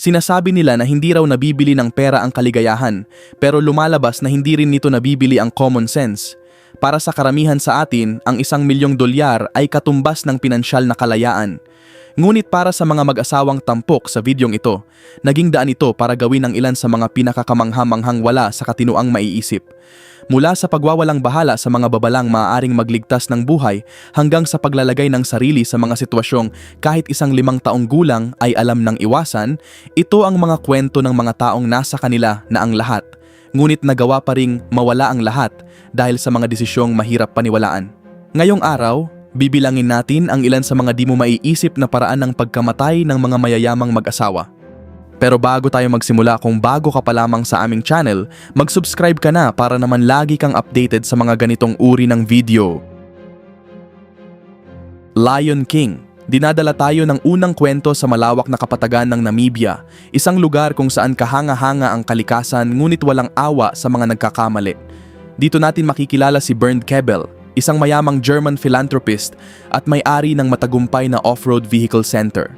Sinasabi nila na hindi raw nabibili ng pera ang kaligayahan, pero lumalabas na hindi rin nito nabibili ang common sense. Para sa karamihan sa atin, ang $1,000,000 ay katumbas ng pinansyal na kalayaan. Ngunit para sa mga mag-asawang tampok sa videong ito, naging daan ito para gawin ang ilan sa mga pinakakamangha-manghang wala sa katinoang maiisip. Mula sa pagwawalang bahala sa mga babalang maaaring magligtas ng buhay hanggang sa paglalagay ng sarili sa mga sitwasyong kahit 5 taong gulang ay alam ng iwasan, ito ang mga kwento ng mga taong nasa kanila na ang lahat, ngunit nagawa pa ring mawala ang lahat dahil sa mga desisyong mahirap paniwalaan. Ngayong araw, bibilangin natin ang ilan sa mga di mo maiisip na paraan ng pagkamatay ng mga mayayamang mag-asawa. Pero bago tayo magsimula, kung bago ka pa lamang sa aming channel, mag-subscribe ka na para naman lagi kang updated sa mga ganitong uri ng video. Lion King. Dinadala tayo ng unang kwento sa malawak na kapatagan ng Namibia, isang lugar kung saan kahanga-hanga ang kalikasan ngunit walang awa sa mga nagkakamali. Dito natin makikilala si Bernd Kebel, isang mayamang German philanthropist at may-ari ng matagumpay na off-road vehicle center.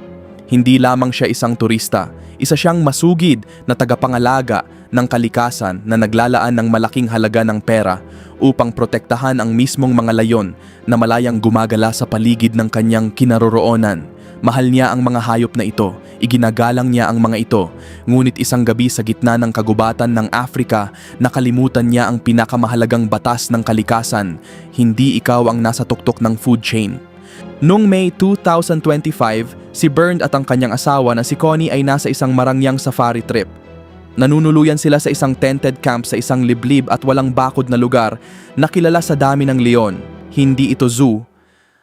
Hindi lamang siya isang turista, isa siyang masugid na tagapangalaga ng kalikasan na naglalaan ng malaking halaga ng pera upang protektahan ang mismong mga layon na malayang gumagala sa paligid ng kanyang kinaroroonan. Mahal niya ang mga hayop na ito, iginagalang niya ang mga ito, ngunit isang gabi sa gitna ng kagubatan ng Afrika, nakalimutan niya ang pinakamahalagang batas ng kalikasan: hindi ikaw ang nasa tuktok ng food chain. Noong May 2025, si Bernd at ang kanyang asawa na si Connie ay nasa isang marangyang safari trip. Nanunuluyan sila sa isang tented camp sa isang liblib at walang bakod na lugar na kilala sa dami ng leon. Hindi ito zoo.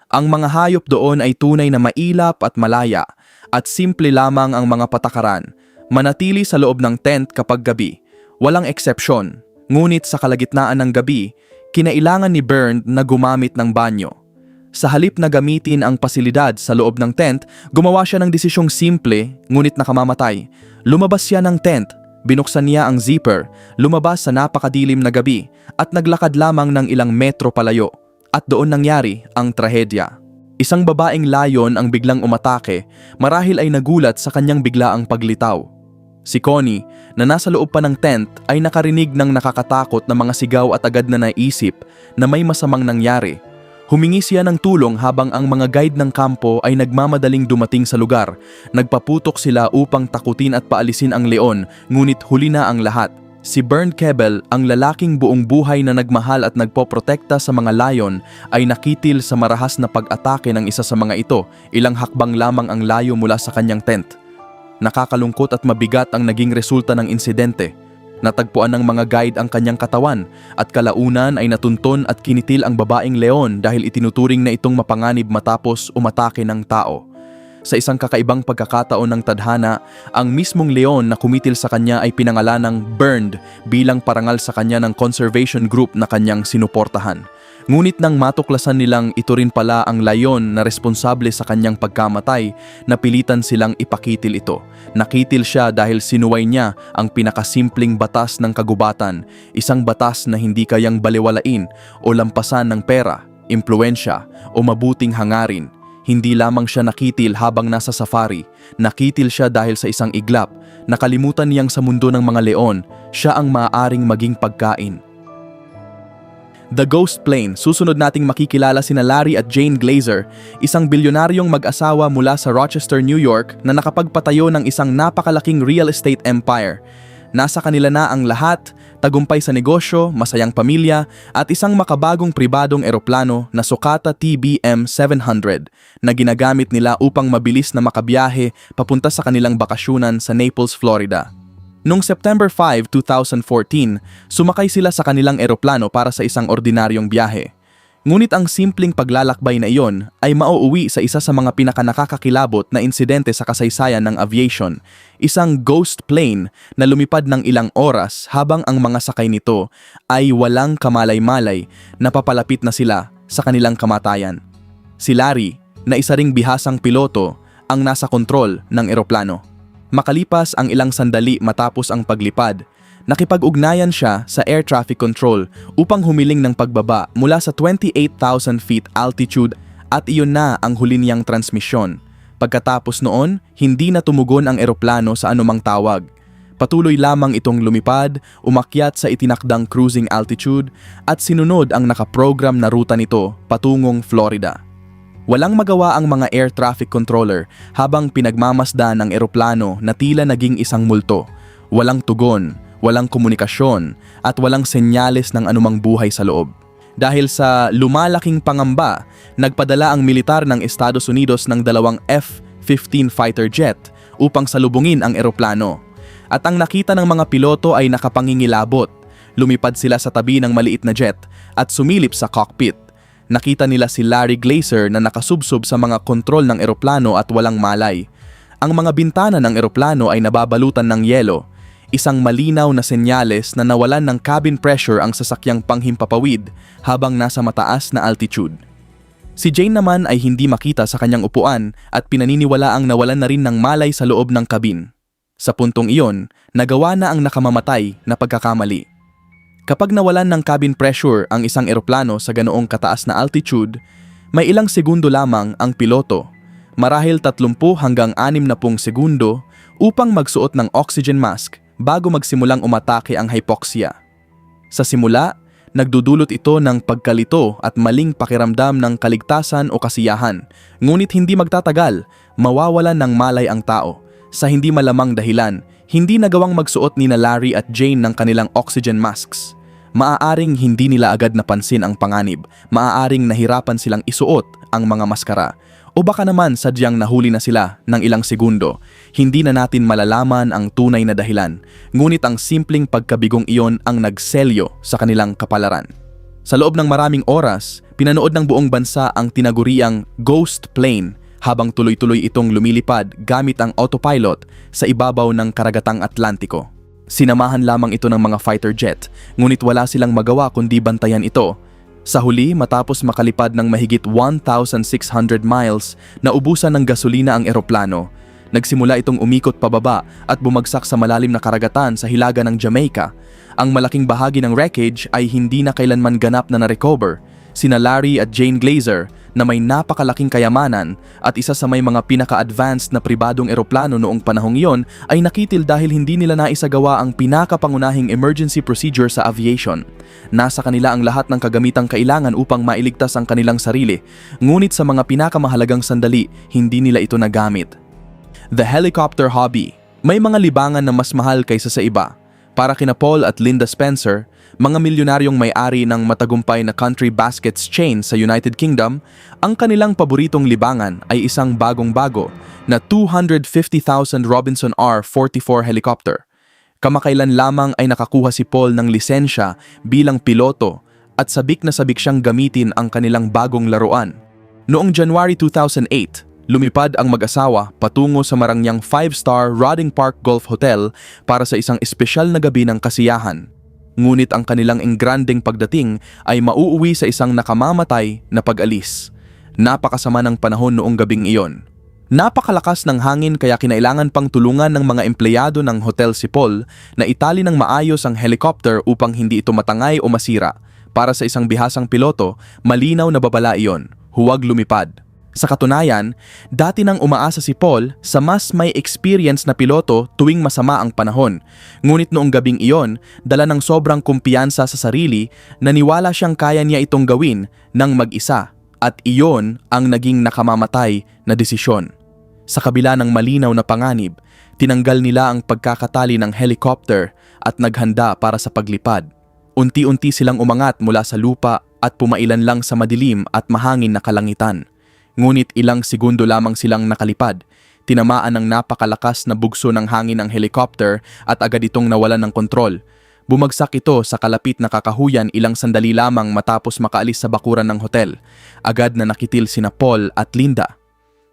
Ang mga hayop doon ay tunay na mailap at malaya, at simple lamang ang mga patakaran. Manatili sa loob ng tent kapag gabi. Walang eksepsyon. Ngunit sa kalagitnaan ng gabi, kinailangan ni Bernd na gumamit ng banyo. Sa halip na gamitin ang pasilidad sa loob ng tent, gumawa siya ng desisyong simple ngunit nakamamatay. Lumabas siya ng tent, binuksan niya ang zipper, lumabas sa napakadilim na gabi at naglakad lamang ng ilang metro palayo. At doon nangyari ang trahedya. Isang babaeng layon ang biglang umatake, marahil ay nagulat sa kanyang biglaang paglitaw. Si Connie, na nasa loob pa ng tent, ay nakarinig ng nakakatakot na mga sigaw at agad na naisip na may masamang nangyari. Humingi siya ng tulong habang ang mga guide ng kampo ay nagmamadaling dumating sa lugar. Nagpaputok sila upang takutin at paalisin ang leon, ngunit huli na ang lahat. Si Bernd Kebel, ang lalaking buong buhay na nagmahal at nagpoprotekta sa mga layon, ay nakitil sa marahas na pag-atake ng isa sa mga ito, ilang hakbang lamang ang layo mula sa kanyang tent. Nakakalungkot at mabigat ang naging resulta ng insidente. Natagpuan ng mga guide ang kanyang katawan at kalaunan ay natunton at kinitil ang babaeng leon dahil itinuturing na itong mapanganib matapos umatake ng tao. Sa isang kakaibang pagkakataon ng tadhana, ang mismong leon na kumitil sa kanya ay pinangalanang Bernd bilang parangal sa kanya ng conservation group na kanyang sinuportahan. Ngunit nang matuklasan nilang ito rin pala ang layon na responsable sa kanyang pagkamatay, napilitan silang ipakitil ito. Nakitil siya dahil sinuway niya ang pinakasimpleng batas ng kagubatan, isang batas na hindi kayang baliwalain o lampasan ng pera, impluensya o mabuting hangarin. Hindi lamang siya nakitil habang nasa safari, nakitil siya dahil sa isang iglap. Nakalimutan niyang sa mundo ng mga leon, siya ang maaaring maging pagkain. The Ghost Plane. Susunod nating makikilala sina Larry at Jane Glazer, isang bilyonaryong mag-asawa mula sa Rochester, New York na nakapagpatayo ng isang napakalaking real estate empire. Nasa kanila na ang lahat, tagumpay sa negosyo, masayang pamilya at isang makabagong pribadong eroplano na Socata TBM 700 na ginagamit nila upang mabilis na makabiyahe papunta sa kanilang bakasyunan sa Naples, Florida. Noong September 5, 2014, sumakay sila sa kanilang eroplano para sa isang ordinaryong biyahe. Ngunit ang simpleng paglalakbay na iyon ay mauuwi sa isa sa mga pinakanakakakilabot na insidente sa kasaysayan ng aviation, isang ghost plane na lumipad ng ilang oras habang ang mga sakay nito ay walang kamalay-malay na papalapit na sila sa kanilang kamatayan. Si Larry, na isa ring bihasang piloto, ang nasa kontrol ng eroplano. Makalipas ang ilang sandali matapos ang paglipad, nakipag-ugnayan siya sa air traffic control upang humiling ng pagbaba mula sa 28,000 feet altitude at iyon na ang huli niyang transmisyon. Pagkatapos noon, hindi na tumugon ang eroplano sa anumang tawag. Patuloy lamang itong lumipad, umakyat sa itinakdang cruising altitude at sinunod ang nakaprogram na ruta nito patungong Florida. Walang magawa ang mga air traffic controller habang pinagmamasdan ang eroplano na tila naging isang multo. Walang tugon, walang komunikasyon at walang senyales ng anumang buhay sa loob. Dahil sa lumalaking pangamba, nagpadala ang militar ng Estados Unidos ng dalawang F-15 fighter jet upang salubungin ang eroplano. At ang nakita ng mga piloto ay nakapangingilabot. Lumipad sila sa tabi ng maliit na jet at sumilip sa cockpit. Nakita nila si Larry Glazer na nakasubsob sa mga kontrol ng eroplano at walang malay. Ang mga bintana ng eroplano ay nababalutan ng yelo. Isang malinaw na senyales na nawalan ng cabin pressure ang sasakyang panghimpapawid habang nasa mataas na altitude. Si Jane naman ay hindi makita sa kanyang upuan at pinaniniwalaang nawalan na rin ng malay sa loob ng kabin. Sa puntong iyon, nagawa na ang nakamamatay na pagkakamali. Kapag nawalan ng cabin pressure ang isang eroplano sa ganoong kataas na altitude, may ilang segundo lamang ang piloto, marahil 30 hanggang 60 segundo, upang magsuot ng oxygen mask bago magsimulang umatake ang hypoxia. Sa simula, nagdudulot ito ng pagkalito at maling pakiramdam ng kaligtasan o kasiyahan, ngunit hindi magtatagal, mawawalan ng malay ang tao. Sa hindi malamang dahilan, hindi nagawang magsuot ni Larry at Jane ng kanilang oxygen masks. Maaaring hindi nila agad napansin ang panganib, maaaring nahirapan silang isuot ang mga maskara, o baka naman sadyang nahuli na sila ng ilang segundo. Hindi na natin malalaman ang tunay na dahilan, ngunit ang simpleng pagkabigong iyon ang nagselyo sa kanilang kapalaran. Sa loob ng maraming oras, pinanood ng buong bansa ang tinaguriang ghost plane habang tuloy-tuloy itong lumilipad gamit ang autopilot sa ibabaw ng karagatang Atlantiko. Sinamahan lamang ito ng mga fighter jet, ngunit wala silang magawa kundi bantayan ito. Sa huli, matapos makalipad ng mahigit 1,600 miles, naubusan ng gasolina ang eroplano. Nagsimula itong umikot pababa at bumagsak sa malalim na karagatan sa hilaga ng Jamaica. Ang malaking bahagi ng wreckage ay hindi na kailanman ganap na na-recover. Sina Larry at Jane Glazer na may napakalaking kayamanan at isa sa may mga pinaka-advanced na pribadong eroplano noong panahong iyon ay nakitil dahil hindi nila naisagawa ang pinakapangunahing emergency procedure sa aviation. Nasa kanila ang lahat ng kagamitang kailangan upang mailigtas ang kanilang sarili, ngunit sa mga pinakamahalagang sandali, hindi nila ito nagamit. The helicopter hobby. May mga libangan na mas mahal kaysa sa iba. Para kina Paul at Linda Spencer, mga milyonaryong may-ari ng matagumpay na country baskets chain sa United Kingdom, ang kanilang paboritong libangan ay isang bagong-bago na 250,000 Robinson R-44 helicopter. Kamakailan lamang ay nakakuha si Paul ng lisensya bilang piloto at sabik na sabik siyang gamitin ang kanilang bagong laruan. Noong January 2008, lumipad ang mag-asawa patungo sa Marangyang 5-star Rodding Park Golf Hotel para sa isang espesyal na gabi ng kasiyahan. Ngunit ang kanilang engrandeng pagdating ay mauuwi sa isang nakamamatay na pag-alis. Napakasama ng panahon noong gabing iyon. Napakalakas ng hangin kaya kinailangan pang tulungan ng mga empleyado ng hotel si Paul na itali ng maayos ang helicopter upang hindi ito matangay o masira. Para sa isang bihasang piloto, malinaw na babala iyon, huwag lumipad. Sa katunayan, dati nang umaasa si Paul sa mas may experience na piloto tuwing masama ang panahon. Ngunit noong gabing iyon, dala ng sobrang kumpiyansa sa sarili, naniwala siyang kaya niya itong gawin ng mag-isa at iyon ang naging nakamamatay na desisyon. Sa kabila ng malinaw na panganib, tinanggal nila ang pagkakatali ng helicopter at naghanda para sa paglipad. Unti-unti silang umangat mula sa lupa at pumailan lang sa madilim at mahangin na kalangitan. Ngunit ilang segundo lamang silang nakalipad. Tinamaan ng napakalakas na bugso ng hangin ang helicopter at agad itong nawalan ng kontrol. Bumagsak ito sa kalapit na kakahuyan ilang sandali lamang matapos makaalis sa bakuran ng hotel. Agad na nakitil sina Paul at Linda.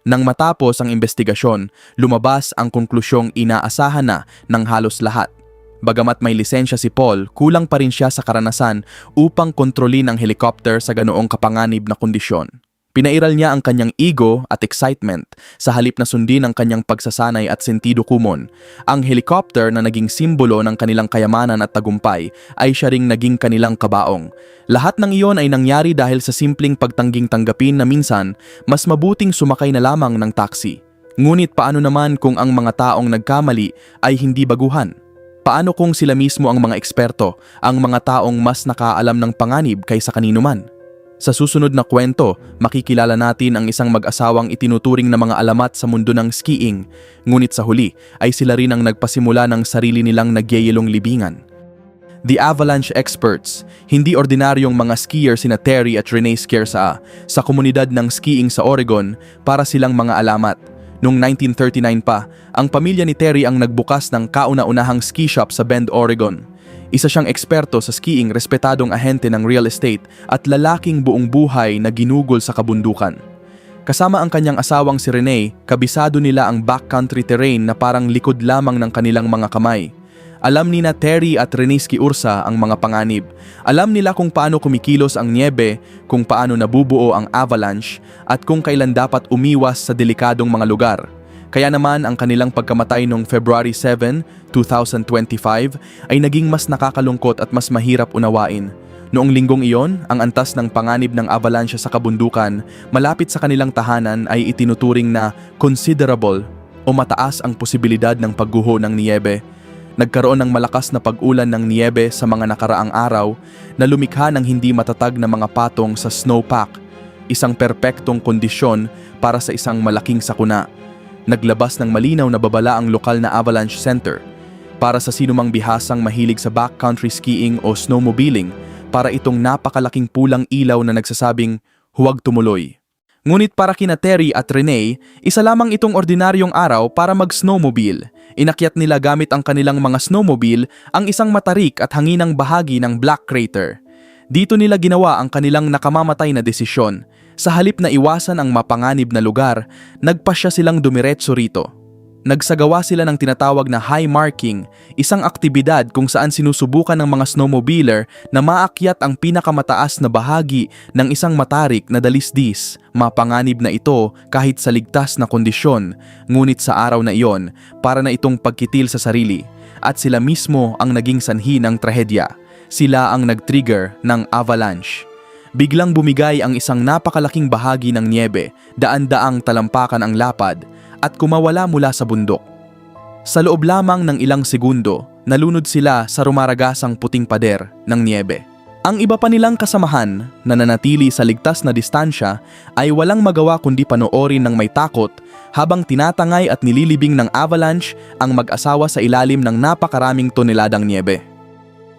Nang matapos ang investigasyon, lumabas ang konklusyong inaasahan na ng halos lahat. Bagamat may lisensya si Paul, kulang pa rin siya sa karanasan upang kontrolin ang helicopter sa ganoong kapanganib na kondisyon. Pinairal niya ang kanyang ego at excitement sa halip na sundin ang kanyang pagsasanay at sentido kumon. Ang helicopter na naging simbolo ng kanilang kayamanan at tagumpay ay siya ring naging kanilang kabaong. Lahat ng iyon ay nangyari dahil sa simpleng pagtangging tanggapin na minsan mas mabuting sumakay na lamang ng taxi. Ngunit paano naman kung ang mga taong nagkamali ay hindi baguhan? Paano kung sila mismo ang mga eksperto, ang mga taong mas nakaalam ng panganib kaysa kanino man? Sa susunod na kwento, makikilala natin ang isang mag-asawang itinuturing na mga alamat sa mundo ng skiing, ngunit sa huli ay sila rin ang nagpasimula ng sarili nilang nagyayelong libingan. The Avalanche Experts, hindi ordinaryong mga skier sina Terry at Renee Scerza sa komunidad ng skiing sa Oregon para silang mga alamat. Noong 1939 pa, ang pamilya ni Terry ang nagbukas ng kauna-unahang ski shop sa Bend, Oregon. Isa siyang eksperto sa skiing, respetadong ahente ng real estate at lalaking buong buhay na ginugol sa kabundukan. Kasama ang kanyang asawang si Renee, kabisado nila ang backcountry terrain na parang likod lamang ng kanilang mga kamay. Alam ni na Terry at Renee Sciurza ang mga panganib. Alam nila kung paano kumikilos ang niebe, kung paano nabubuo ang avalanche, at kung kailan dapat umiwas sa delikadong mga lugar. Kaya naman ang kanilang pagkamatay noong February 7, 2025 ay naging mas nakakalungkot at mas mahirap unawain. Noong linggong iyon, ang antas ng panganib ng avalanche sa kabundukan malapit sa kanilang tahanan ay itinuturing na considerable o mataas ang posibilidad ng pagguho ng niyebe. Nagkaroon ng malakas na pag-ulan ng niyebe sa mga nakaraang araw na lumikha ng hindi matatag na mga patong sa snowpack, isang perpektong kondisyon para sa isang malaking sakuna. Naglabas ng malinaw na babala ang lokal na avalanche center para sa sinumang bihasang mahilig sa backcountry skiing o snowmobiling, para itong napakalaking pulang ilaw na nagsasabing huwag tumuloy. Ngunit para kina Terry at Renee, isa lamang itong ordinaryong araw para mag-snowmobile. Inakyat nila gamit ang kanilang mga snowmobile ang isang matarik at hanginang bahagi ng Black Crater. Dito nila ginawa ang kanilang nakamamatay na desisyon. Sa halip na iwasan ang mapanganib na lugar, nagpasya silang dumiretso rito. Nagsagawa sila ng tinatawag na high marking, isang aktibidad kung saan sinusubukan ng mga snowmobiler na maakyat ang pinakamataas na bahagi ng isang matarik na dalisdis. Mapanganib na ito kahit sa ligtas na kondisyon, ngunit sa araw na iyon, para na itong pagkitil sa sarili. At sila mismo ang naging sanhi ng trahedya. Sila ang nag-trigger ng avalanche. Biglang bumigay ang isang napakalaking bahagi ng niebe, daan-daang talampakan ang lapad, at kumawala mula sa bundok. Sa loob lamang ng ilang segundo, nalunod sila sa rumaragasang puting pader ng niebe. Ang iba pa nilang kasamahan na nanatili sa ligtas na distansya ay walang magawa kundi panoorin ng may takot habang tinatangay at nililibing ng avalanche ang mag-asawa sa ilalim ng napakaraming toneladang niebe.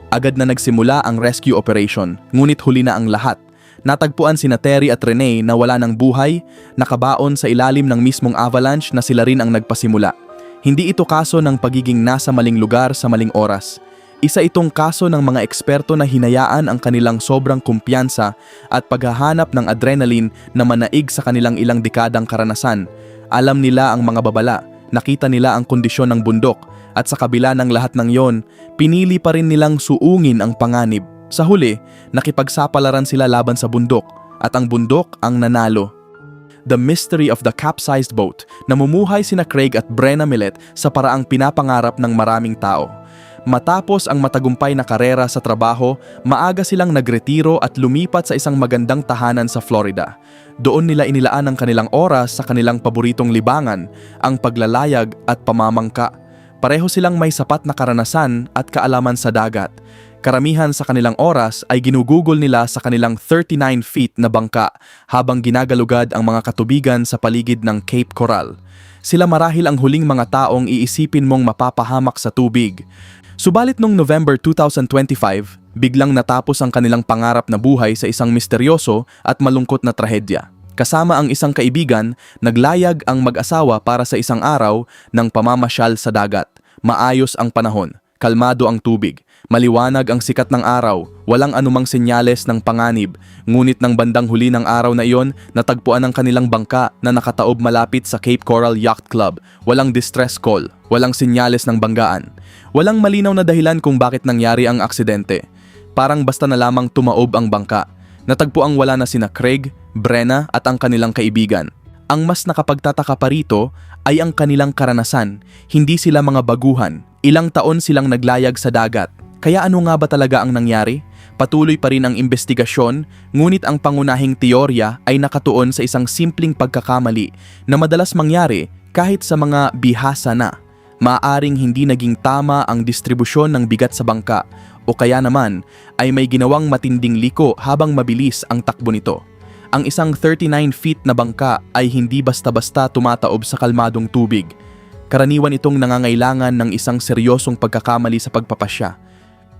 Agad na nagsimula ang rescue operation, ngunit huli na ang lahat. Natagpuan sina Terry at Renee na wala ng buhay, nakabaon sa ilalim ng mismong avalanche na sila rin ang nagpasimula. Hindi ito kaso ng pagiging nasa maling lugar sa maling oras. Isa itong kaso ng mga eksperto na hinayaan ang kanilang sobrang kumpiyansa at paghahanap ng adrenaline na manaig sa kanilang ilang dekadang karanasan. Alam nila ang mga babala, nakita nila ang kondisyon ng bundok, at sa kabila ng lahat ng yon, pinili pa rin nilang suungin ang panganib. Sa huli, nakipagsapalaran sila laban sa bundok, at ang bundok ang nanalo. The Mystery of the Capsized Boat, namumuhay sina Craig at Brenna Millett sa paraang pinapangarap ng maraming tao. Matapos ang matagumpay na karera sa trabaho, maaga silang nagretiro at lumipat sa isang magandang tahanan sa Florida. Doon nila inilaan ang kanilang oras sa kanilang paboritong libangan, ang paglalayag at pamamangka. Pareho silang may sapat na karanasan at kaalaman sa dagat. Karamihan sa kanilang oras ay ginugugol nila sa kanilang 39 feet na bangka habang ginagalugad ang mga katubigan sa paligid ng Cape Coral. Sila marahil ang huling mga taong iisipin mong mapapahamak sa tubig. Subalit noong November 2025, biglang natapos ang kanilang pangarap na buhay sa isang misteryoso at malungkot na trahedya. Kasama ang isang kaibigan, naglayag ang mag-asawa para sa isang araw ng pamamasyal sa dagat. Maayos ang panahon, kalmado ang tubig, maliwanag ang sikat ng araw, walang anumang senyales ng panganib. Ngunit ng bandang huli ng araw na iyon, natagpuan ang kanilang bangka na nakataob malapit sa Cape Coral Yacht Club. Walang distress call, walang senyales ng banggaan. Walang malinaw na dahilan kung bakit nangyari ang aksidente. Parang basta na lamang tumaob ang bangka. Natagpuang wala na sina Craig, Brenna at ang kanilang kaibigan. Ang mas nakapagtataka pa rito ay ang kanilang karanasan. Hindi sila mga baguhan. Ilang taon silang naglayag sa dagat. Kaya ano nga ba talaga ang nangyari? Patuloy pa rin ang investigasyon, ngunit ang pangunahing teorya ay nakatuon sa isang simpleng pagkakamali na madalas mangyari Kahit sa mga bihasa na, maaaring hindi naging tama ang distribusyon ng bigat sa bangka o kaya naman ay may ginawang matinding liko habang mabilis ang takbo nito. Ang isang 39 feet na bangka ay hindi basta-basta tumataob sa kalmadong tubig. Karaniwan itong nangangailangan ng isang seryosong pagkakamali sa pagpapasya.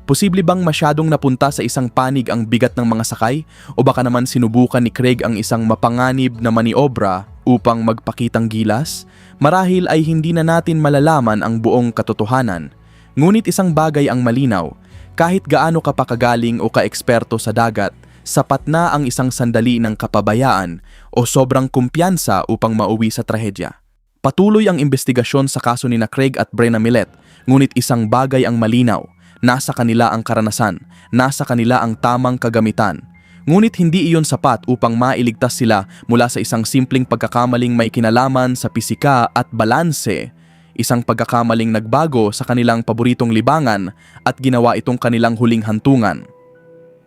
Posible bang masyadong napunta sa isang panig ang bigat ng mga sakay o baka naman sinubukan ni Craig ang isang mapanganib na maniobra upang magpakitang gilas? Marahil ay hindi na natin malalaman ang buong katotohanan. Ngunit isang bagay ang malinaw, kahit gaano ka pa kagaling o kaeksperto sa dagat, sapat na ang isang sandali ng kapabayaan o sobrang kumpiyansa upang mauwi sa trahedya. Patuloy ang investigasyon sa kaso ni Craig at Brenna Millet, ngunit isang bagay ang malinaw, nasa kanila ang karanasan, nasa kanila ang tamang kagamitan. Ngunit hindi iyon sapat upang mailigtas sila mula sa isang simpleng pagkakamaling may kinalaman sa pisika at balanse, isang pagkakamaling nagbago sa kanilang paboritong libangan at ginawa itong kanilang huling hantungan.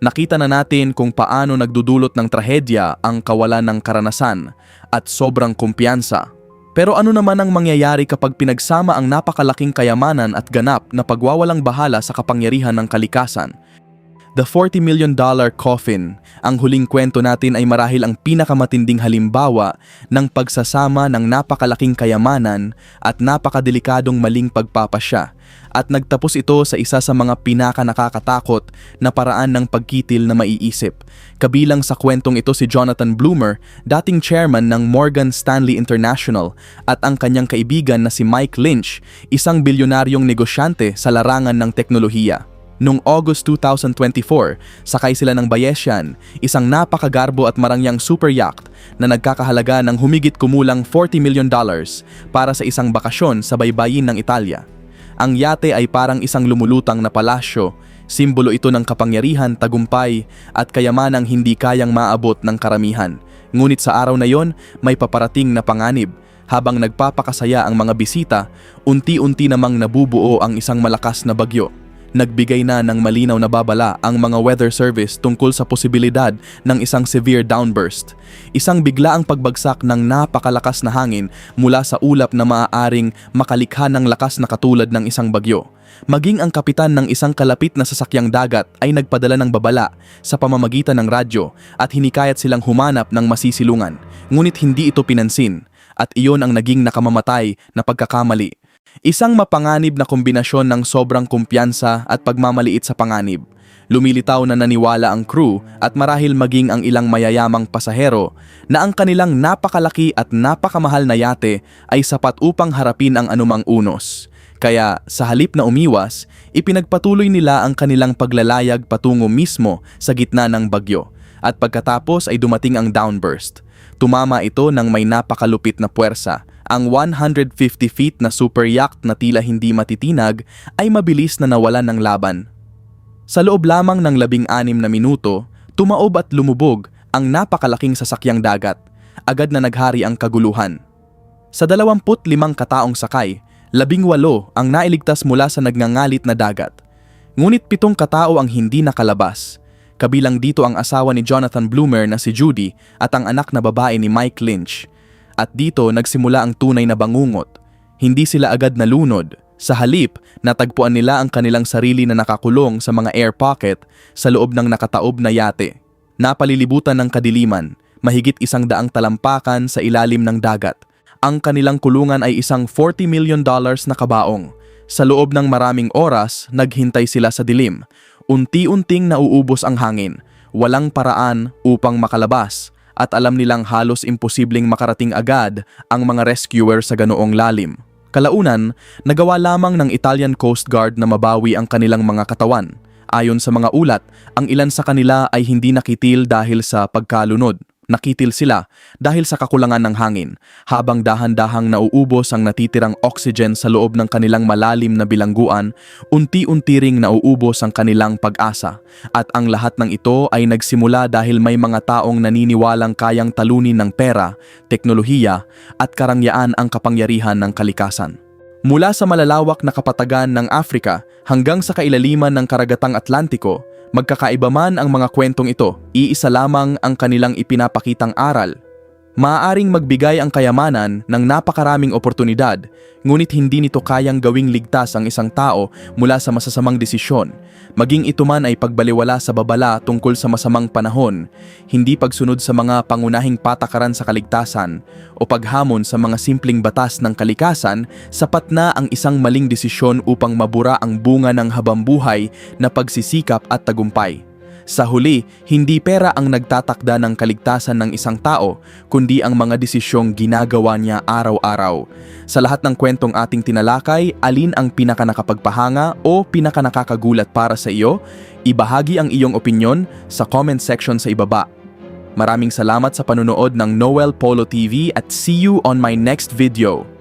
Nakita na natin kung paano nagdudulot ng trahedya ang kawalan ng karanasan at sobrang kumpiyansa. Pero ano naman ang mangyayari kapag pinagsama ang napakalaking kayamanan at ganap na pagwawalang bahala sa kapangyarihan ng kalikasan? The $40 million coffin, ang huling kwento natin ay marahil ang pinakamatinding halimbawa ng pagsasama ng napakalaking kayamanan at napakadelikadong maling pagpapasya. At nagtapos ito sa isa sa mga pinakanakakatakot na paraan ng pagkitil na maiisip. Kabilang sa kwentong ito si Jonathan Bloomer, dating chairman ng Morgan Stanley International, at ang kanyang kaibigan na si Mike Lynch, isang bilyonaryong negosyante sa larangan ng teknolohiya. Noong August 2024, sakay sila ng Bayesian, isang napakagarbo at marangyang super yacht na nagkakahalaga ng humigit kumulang $40 million para sa isang bakasyon sa baybayin ng Italia. Ang yate ay parang isang lumulutang na palasyo, simbolo ito ng kapangyarihan, tagumpay at kayamanang hindi kayang maabot ng karamihan. Ngunit sa araw na yon, may paparating na panganib. Habang nagpapakasaya ang mga bisita, unti-unti namang nabubuo ang isang malakas na bagyo. Nagbigay na ng malinaw na babala ang mga weather service tungkol sa posibilidad ng isang severe downburst. Isang biglaang pagbagsak ng napakalakas na hangin mula sa ulap na maaaring makalikha ng lakas na katulad ng isang bagyo. Maging ang kapitan ng isang kalapit na sasakyang dagat ay nagpadala ng babala sa pamamagitan ng radyo at hinikayat silang humanap ng masisilungan. Ngunit hindi ito pinansin at iyon ang naging nakamamatay na pagkakamali. Isang mapanganib na kombinasyon ng sobrang kumpiyansa at pagmamaliit sa panganib. Lumilitaw na naniwala ang crew at marahil maging ang ilang mayayamang pasahero na ang kanilang napakalaki at napakamahal na yate ay sapat upang harapin ang anumang unos. Kaya sa halip na umiwas, ipinagpatuloy nila ang kanilang paglalayag patungo mismo sa gitna ng bagyo. At pagkatapos ay dumating ang downburst. Tumama ito ng may napakalupit na puwersa. Ang 150 feet na super yacht na tila hindi matitinag ay mabilis na nawalan ng laban. Sa loob lamang ng 16 na minuto, tumaob at lumubog ang napakalaking sasakyang dagat. Agad na naghari ang kaguluhan. Sa 25 kataong sakay, 18 ang nailigtas mula sa nagngangalit na dagat. Ngunit 7 katao ang hindi nakalabas. Kabilang dito ang asawa ni Jonathan Bloomer na si Judy at ang anak na babae ni Mike Lynch. At dito nagsimula ang tunay na bangungot. Hindi sila agad nalunod. Sa halip, natagpuan nila ang kanilang sarili na nakakulong sa mga air pocket sa loob ng nakataob na yate. Napalilibutan ng kadiliman, mahigit 100 talampakan sa ilalim ng dagat. Ang kanilang kulungan ay isang $40 million na kabaong. Sa loob ng maraming oras, naghintay sila sa dilim. Unti-unting nauubos ang hangin. Walang paraan upang makalabas. At alam nilang halos imposibleng makarating agad ang mga rescuer sa ganoong lalim. Kalaunan, nagawa lamang ng Italian Coast Guard na mabawi ang kanilang mga katawan. Ayon sa mga ulat, ang ilan sa kanila ay hindi nakitil dahil sa pagkalunod. Nakitil sila dahil sa kakulangan ng hangin, habang dahan-dahang nauubos ang natitirang oxygen sa loob ng kanilang malalim na bilangguan, unti-unti ring nauubos ang kanilang pag-asa. At ang lahat ng ito ay nagsimula dahil may mga taong naniniwalang kayang talunin ng pera, teknolohiya at karangyaan ang kapangyarihan ng kalikasan. Mula sa malalawak na kapatagan ng Afrika hanggang sa kailaliman ng karagatang Atlantiko, magkakaiba man ang mga kwentong ito, iisa lamang ang kanilang ipinapakitang aral. Maaaring magbigay ang kayamanan ng napakaraming oportunidad, ngunit hindi nito kayang gawing ligtas ang isang tao mula sa masasamang desisyon, maging ito man ay pagbaliwala sa babala tungkol sa masamang panahon, hindi pagsunod sa mga pangunahing patakaran sa kaligtasan, o paghamon sa mga simpleng batas ng kalikasan, sapat na ang isang maling desisyon upang mabura ang bunga ng habambuhay na pagsisikap at tagumpay. Sa huli, hindi pera ang nagtatakda ng kaligtasan ng isang tao, kundi ang mga desisyong ginagawa niya araw-araw. Sa lahat ng kwentong ating tinalakay, alin ang pinakanakapagpahanga o pinakanakakagulat para sa iyo? Ibahagi ang iyong opinyon sa comment section sa ibaba. Maraming salamat sa panunood ng Noel Polo TV at see you on my next video.